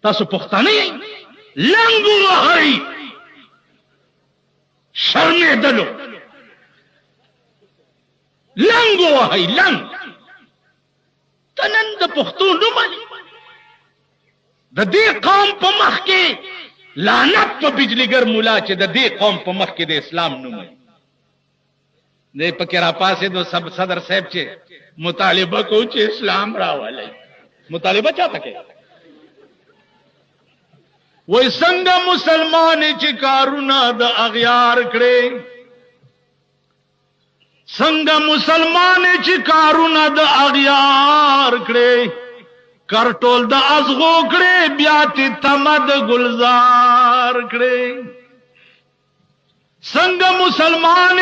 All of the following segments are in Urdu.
تاسو پښتانه یې لنګ وهئ شرمېدلو لنګ وهئ لنګ ته نن د پښتو نوم د دې قوم په مخ کې لعنت په بجلیګر مولا چې د دې قوم په مخ کې د اسلام نوم دی پکې را پاسې د صدر صاحب چې مطالبه کو چې اسلام راولي مطالبه چاته کوي وای څنګه مسلمان چې کارونه د اغیار کړي څنګه مسلمان چې کارونه د اغیار کړي کرټول د ازغو کړي بیا ته تمد گلزار کړي څنګه مسلمان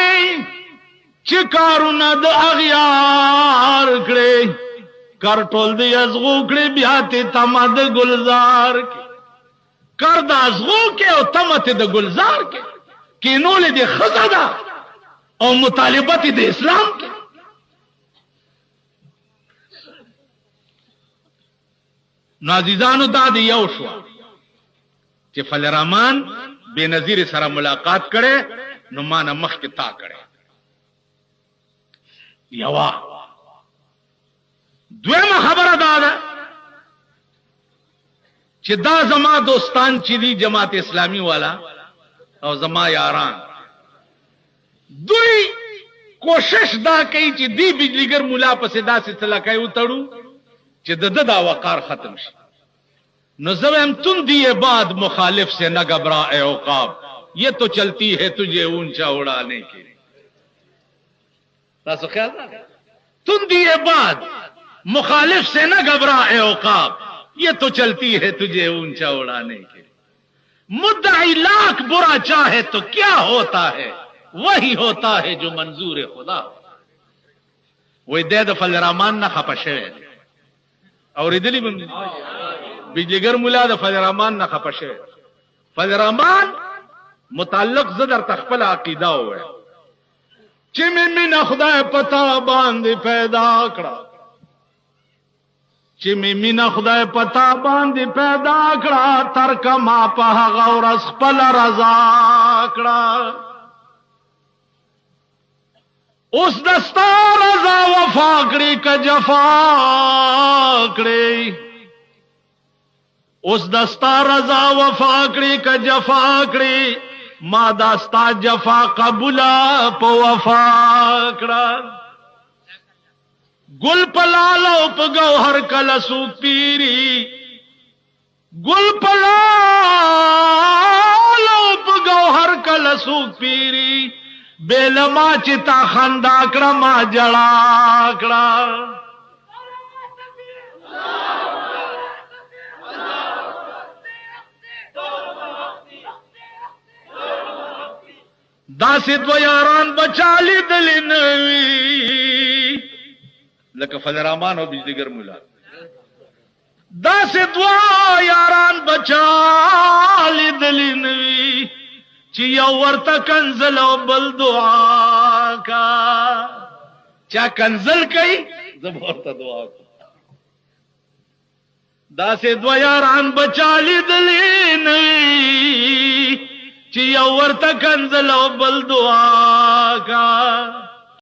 چې کارونه د اغیار کړي کرټول د ازغو کړي بیا ته تمد گلزار کړي کار د ازغو کې او تمت د گلزار کې کینول دي خزاده او مطالبت د اسلام کې نو عزیزانو دا دی یو شو چې فلرحمان بے نظیر سره ملاقات کړي نو مان مخ کې تا کړي یوا دویمه خبره ده چې دا زما دوستان چې دي جماعت اسلامی والا او زما یاران دوی کوشش دا کوي چې دی بجلیګر مولا پسې داسې تلکای وتړو چې د دا وقار ختم شي نو زم تم دیے بعد مخالف سے نہ گھبرا اے عقاب یہ تو چلتی ہے تجھے اونچا اڑانے کے تاسو خیال تم دیے بعد مخالف سے نہ گھبرا اے عقاب یہ تو چلتی ہے تجھے اونچا اڑانے کے مدعی لاکھ برا چاہے تو کیا ہوتا ہے وہی ہوتا ہے جو منظور خدا وہی دے د فلرحمان نہ خپه شوی اور دلی بجلیګر مولا د فلرحمان نه خپه شوی فلرحمان متعلق زدر تخپل عقیده وای چې مې نه خدای پتا باندې پیدا کړه چې مې نه خدای پتا باندې پیدا کړه ترک ما په هغه ورځ خپل رضا کړه اوس دستا رضا وفا کړي ک جفا کړي اوس دستا رضا وفا کړي ک جفا کړي ما دستا جفا قبول په وفا کړه گل پلالو په گوهر کله سو پیری گل پلالو په گوهر کله سو پیری بیلما چتا خندا کړه ما جړا کړه داسې دو یاران بچالی دلینوی لکه فلرحمان او بجلیګر مولا داسې دو یاران بچالی دلینوی چې یو ورته کنزل او بل دعا کا چا کنزل کوي زب ورته دعا کا داسې دو یاران بچالی دلینوی چې یو ورته کنزل او بل دعا کا